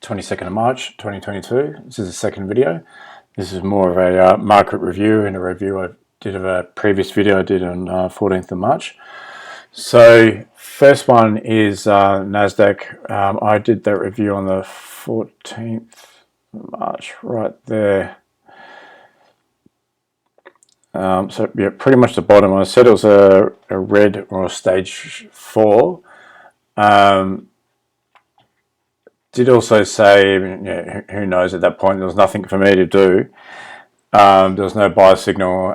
22nd of March 2022. This is the second video. This is more of a market review and a review I did of a previous video I did on 14th of March. So first one is NASDAQ. I did that review on the 14th of March right there. So yeah, pretty much the bottom. I said it was a red or a stage 4. Did also say, who knows at that point, there was nothing for me to do. There was no buy signal,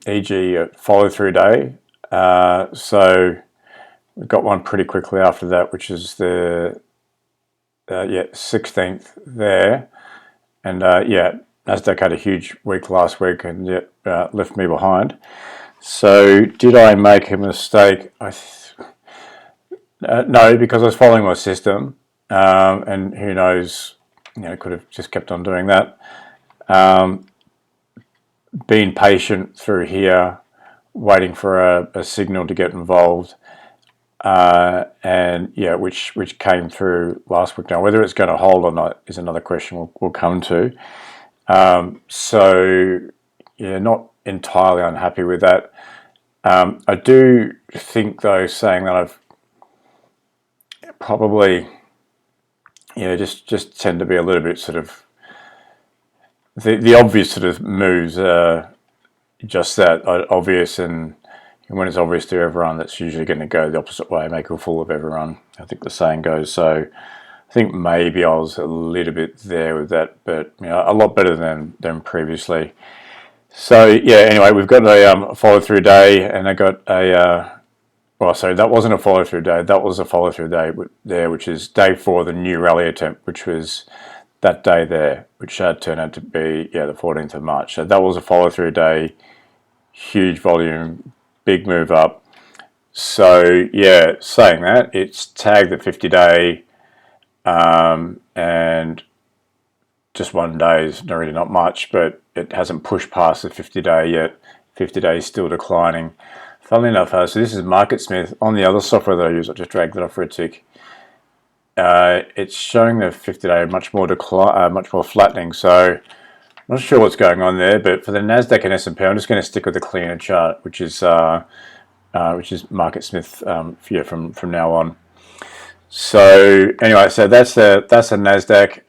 e.g. a follow through day. So we got one pretty quickly after that, which is the 16th there. And NASDAQ had a huge week last week and yet left me behind. So did I make a mistake? No, because I was following my system. And who knows, could have just kept on doing that. Being patient through here, waiting for a signal to get involved, and yeah, which came through last week. Now, whether it's going to hold or not is another question we'll come to. So yeah, not entirely unhappy with that. I do think though, saying that I've probably just tend to be a little bit sort of the obvious sort of moves are just that obvious, and when it's obvious to everyone, that's usually going to go the opposite way, make a fool of everyone, I think the saying goes. So I think maybe I was a little bit there with that, but a lot better than previously. So yeah, anyway, we've got a follow through day, and I got a well, sorry, that wasn't a follow-through day. That was a follow-through day there, which is day 4 of the new rally attempt, which was that day there, which turned out to be, the 14th of March. So that was a follow-through day, huge volume, big move up. So, yeah, saying that, it's tagged the 50-day, and just one day is really not much, but it hasn't pushed past the 50-day yet. 50-day is still declining. Funnily enough, so this is MarketSmith. On the other software that I use, I just dragged it off for a tick. It's showing the 50-day much more flattening. So I'm not sure what's going on there, but for the Nasdaq and S&P, I'm just going to stick with the cleaner chart, which is MarketSmith. From now on. So anyway, so that's a Nasdaq.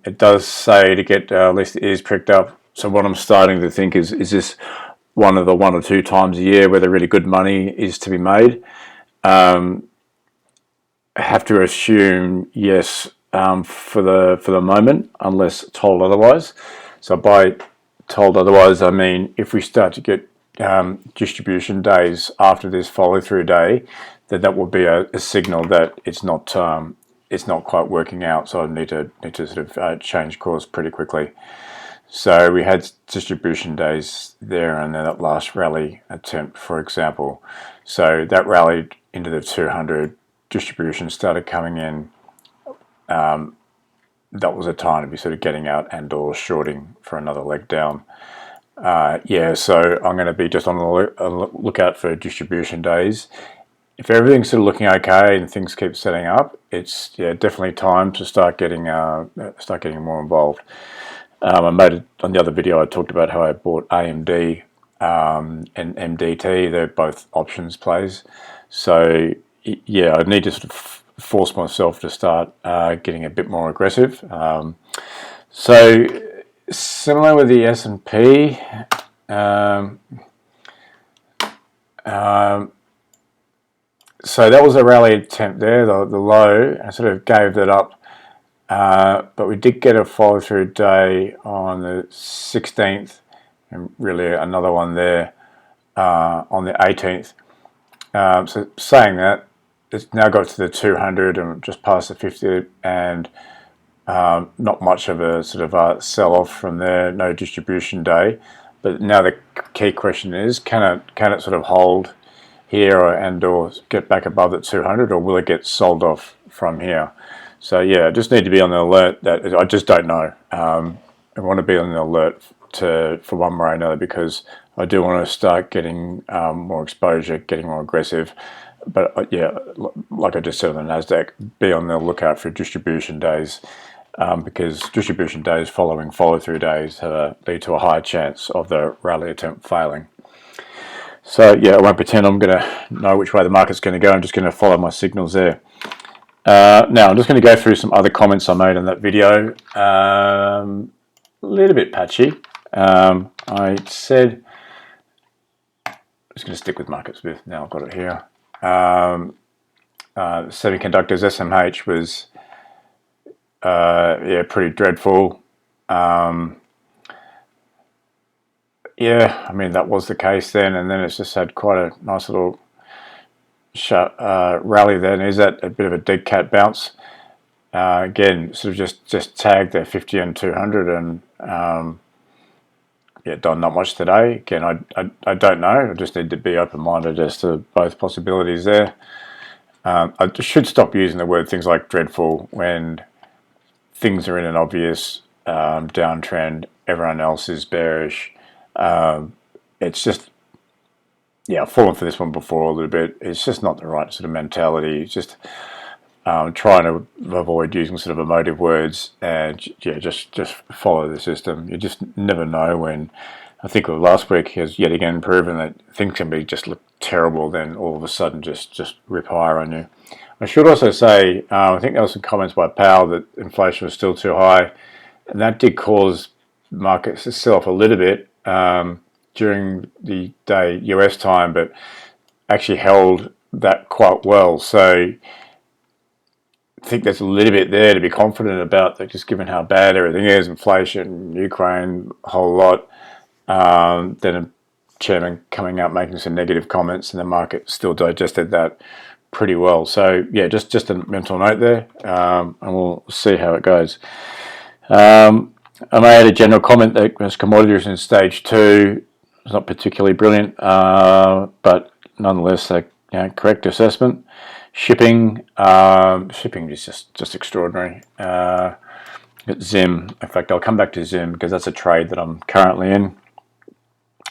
It does say to get at least the ears pricked up. So what I'm starting to think is this one of the 1 or 2 times a year where the really good money is to be made? I have to assume yes, for the moment, unless told otherwise. So by told otherwise, I mean if we start to get distribution days after this follow through day, that will be a signal that it's not quite working out. So I need to sort of change course pretty quickly. So we had distribution days there and then that last rally attempt, for example. So that rallied into the 200, distribution started coming in. That was a time to be sort of getting out and or shorting for another leg down. So I'm going to be just on the lookout for distribution days. If everything's sort of looking okay and things keep setting up, it's definitely time to start getting more involved. I made it on the other video. I talked about how I bought AMD and MDT. They're both options plays. So yeah, I need to sort of force myself to start getting a bit more aggressive. So similar with the S&P. So that was a rally attempt there, the low. I sort of gave that up. But we did get a follow-through day on the 16th, and really another one there on the 18th. So saying that, it's now got to the 200 and just past the 50, and not much of a sort of sell-off from there. No distribution day, but now the key question is, can it sort of hold here or get back above the 200, or will it get sold off from here? So yeah, I just need to be on the alert. That I just don't know. I want to be on the alert for one way or another, because I do want to start getting more exposure, getting more aggressive. But yeah, like I just said on the NASDAQ, be on the lookout for distribution days. because distribution days following follow-through days lead to a higher chance of the rally attempt failing. So yeah, I won't pretend I'm going to know which way the market's going to go. I'm just going to follow my signals there. Now I'm just going to go through some other comments I made in that video. A little bit patchy. I said, I'm just going to stick with market Smith. Now I've got it here. Semiconductors SMH was yeah, pretty dreadful. Yeah, I mean that was the case then, and then it's just had quite a nice little rally. Then is that a bit of a dead cat bounce? Again, sort of just tagged the 50 and 200, and yeah, done not much today. Again, I don't know. I just need to be open-minded as to both possibilities there. I should stop using the word things like dreadful when things are in an obvious downtrend. Everyone else is bearish. It's just, yeah, I've fallen for this one before a little bit. It's just not the right sort of mentality. It's just trying to avoid using sort of emotive words and yeah, just follow the system. You just never know when. I think last week has yet again proven that things can be just look terrible, then all of a sudden just rip higher on you. I should also say, I think there were some comments by Powell that inflation was still too high, and that did cause markets to sell off a little bit during the day US time, but actually held that quite well. So I think there's a little bit there to be confident about, that just given how bad everything is, inflation, Ukraine, a whole lot. Then a chairman coming out making some negative comments, and the market still digested that pretty well. So yeah, just a mental note there, and we'll see how it goes. I made a general comment that as commodities in stage 2 is not particularly brilliant, but nonetheless a correct assessment. Shipping is just extraordinary. Zim, in fact, I'll come back to Zim because that's a trade that I'm currently in.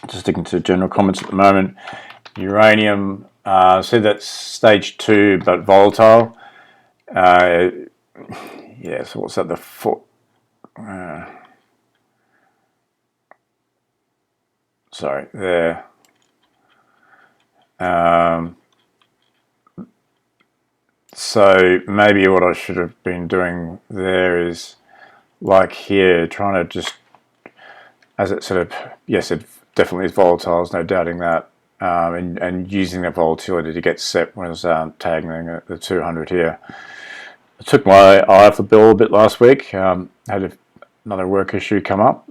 Just sticking to general comments at the moment. Uranium, see that's stage 2 but volatile. Yeah, so what's that? The sorry, there. So maybe what I should have been doing there is, like here, trying to just, as it sort of, yes, it definitely is volatile, there's no doubting that, and using that volatility to get set when I was tagging the 200 here. I took my eye off the bill a bit last week, had another work issue come up.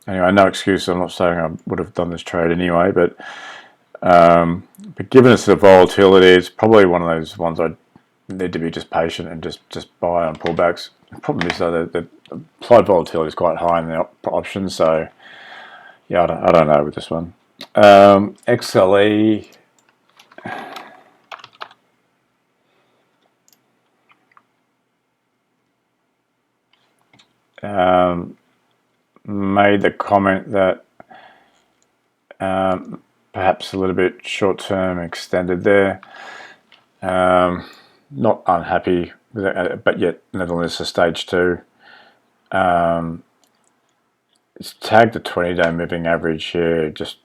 Anyway, no excuse, I'm not saying I would have done this trade anyway, but given the sort of volatility, it's probably one of those ones I need to be just patient and just buy on pullbacks. The problem is though the applied volatility is quite high in the options, so yeah, I don't know with this one. XLE. Made the comment that perhaps a little bit short-term extended there. Not unhappy with it, but yet nevertheless a stage 2. It's tagged the 20-day moving average here, just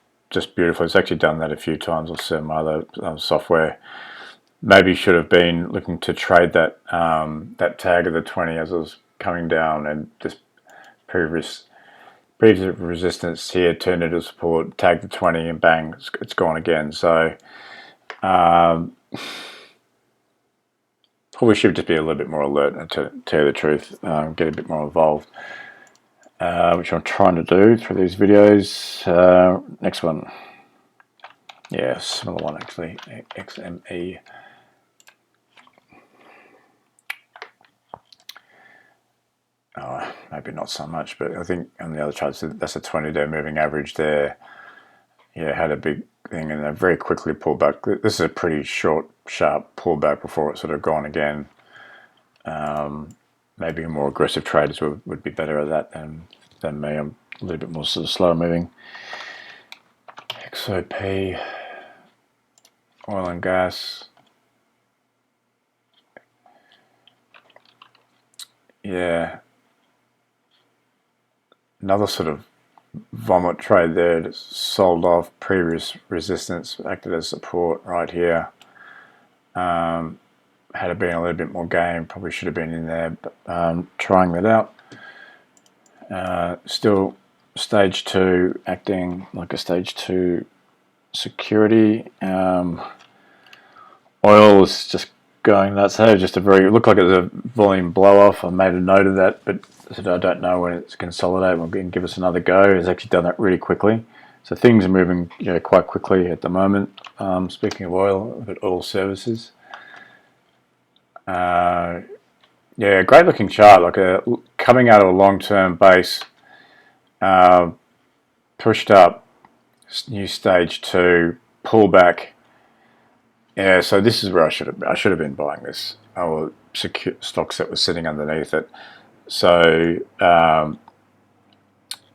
beautiful. It's actually done that a few times with some other software. Maybe should have been looking to trade that that tag of the 20 as it was coming down, and this previous resistance here turned into support, tagged the 20, and bang, it's gone again. So probably should just be a little bit more alert, and to tell you the truth, get a bit more involved, which I'm trying to do through these videos. Next one, yeah, similar one actually, XME. Oh, maybe not so much, but I think on the other charts, that's a 20-day moving average there. Yeah, had a big thing and then very quickly pulled back. This is a pretty short, sharp pullback before it's sort of gone again. Maybe more aggressive traders would be better at that than me. I'm a little bit more sort of slow moving. XOP, oil and gas. yeah, another sort of vomit trade there. That's sold off. Previous resistance acted as support right here. Had it been a little bit more game, probably should have been in there, but trying that out. Still stage 2 acting like a stage 2 security. Oil is just going nuts. So just a very, looked like it was a volume blow off. I made a note of that, but I don't know when it's consolidated. We'll give us another go. It's actually done that really quickly. So things are moving, quite quickly at the moment. Speaking of oil, but oil services. Yeah, great looking chart. Like coming out of a long-term base, pushed up, new stage 2, pullback. Yeah, so this is where I should have been buying this. Or stocks that was sitting underneath it. So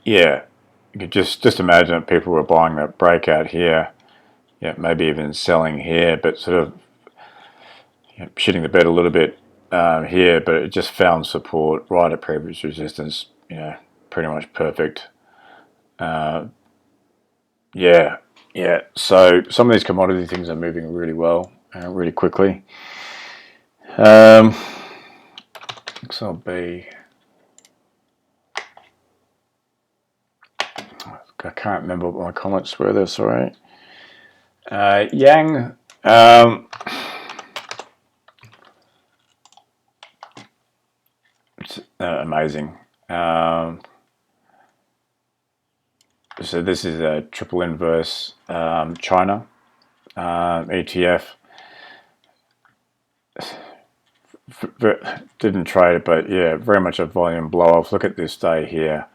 yeah, you could just imagine that people were buying that breakout here. Yeah, maybe even selling here, but sort of shitting the bed a little bit here. But it just found support right at previous resistance. Pretty much perfect. Yeah. So some of these commodity things are moving really well, really quickly. XLB. I can't remember what my comments were there. Sorry. Yang. It's amazing. So this is a triple inverse China ETF. Didn't trade it, but yeah, very much a volume blow off. Look at this day here.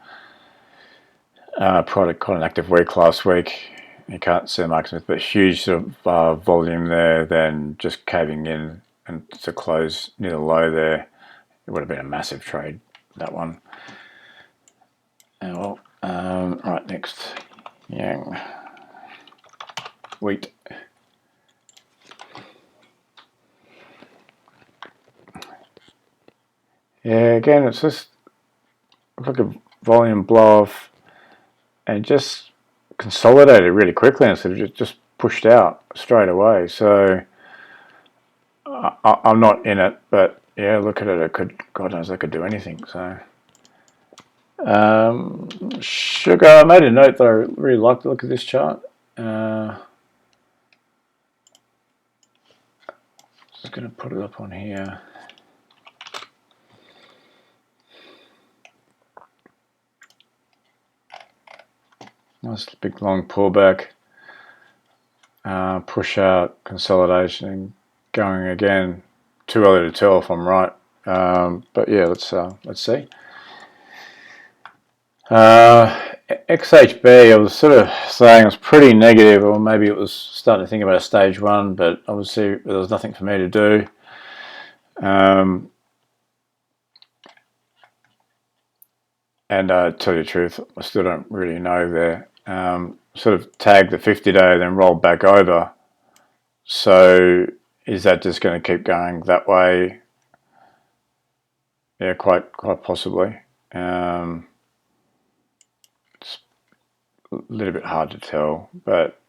Product quite an active week last week. You can't see the market, but huge sort of volume there. Then just caving in and to close near the low there. It would have been a massive trade, that one. Well, right, next, Yang, wheat. Yeah, again, it's just like a volume blow off and just consolidated really quickly and sort of just pushed out straight away. So I'm not in it, but yeah, look at it. It could, God knows, I could do anything. So sugar, I made a note that I really like to look at this chart. Just going to put it up on here. Nice big long pullback, push out, consolidation, going again. Too early to tell if I'm right, but yeah, let's see. XHB, I was sort of saying it was pretty negative, or maybe it was starting to think about a stage 1, but obviously there was nothing for me to do. And to tell you the truth, I still don't really know there. Sort of tagged the 50-day, then rolled back over. So is that just going to keep going that way? Yeah, quite possibly. It's a little bit hard to tell, but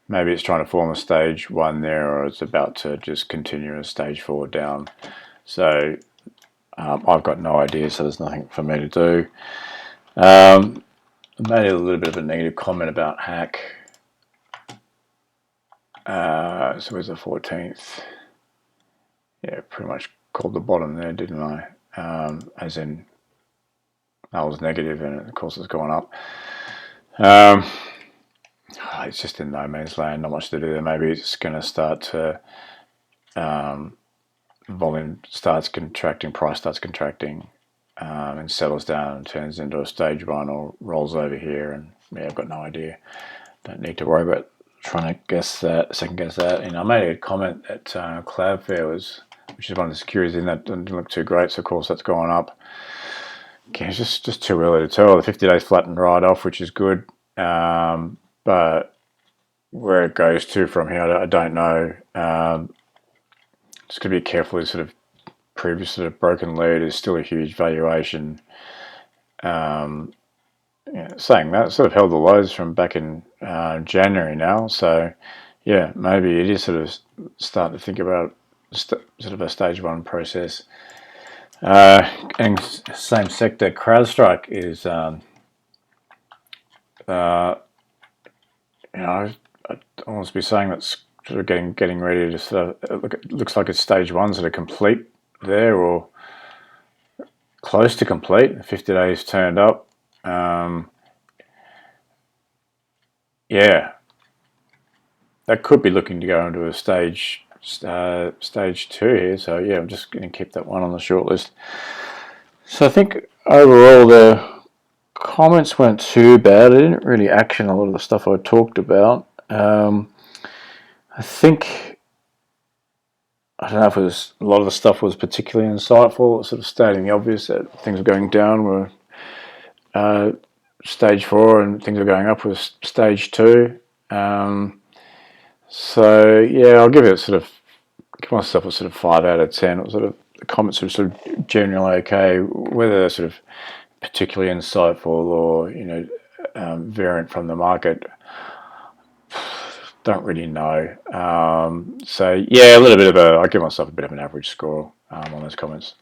maybe it's trying to form a stage 1 there, or it's about to just continue a stage 4 down. So I've got no idea, so there's nothing for me to do. I made a little bit of a negative comment about hack. So where's the 14th? Yeah, pretty much called the bottom there, didn't I? As in, that was negative, and of course it's gone up. It's just in no man's land, not much to do there. Maybe it's going to start to volume starts contracting, price starts contracting, and settles down and turns into a stage 1 or rolls over here. And yeah, I've got no idea. Don't need to worry about trying to guess that, second guess that. And I made a comment that Cloudflare was, which is one of the securities in that, didn't look too great. So of course that's gone up. Okay, it's just too early to tell. The 50 days flattened right off, which is good. But where it goes to from here, I don't know. Just got to be careful with sort of previous sort of broken lead is still a huge valuation. Saying that, sort of held the lows from back in January now, so yeah, maybe it is sort of starting to think about sort of a stage 1 process. And same sector, CrowdStrike is, I almost be saying that's sort of getting ready to sort of it looks like it's stage 1 sort of complete there, or close to complete. 50 days turned up. Yeah, that could be looking to go into a stage 2 here. So yeah, I'm just going to keep that one on the short list. So I think overall the comments weren't too bad. I didn't really action a lot of the stuff I talked about. I think, I don't know if it was, a lot of the stuff was particularly insightful, sort of stating the obvious that things were going down were stage 4 and things are going up with stage 2. So yeah, I'll give myself a sort of 5 out of 10. It was sort of, the comments are sort of generally okay. Whether they're sort of particularly insightful or variant from the market, don't really know. So yeah, a little bit of I give myself a bit of an average score on those comments.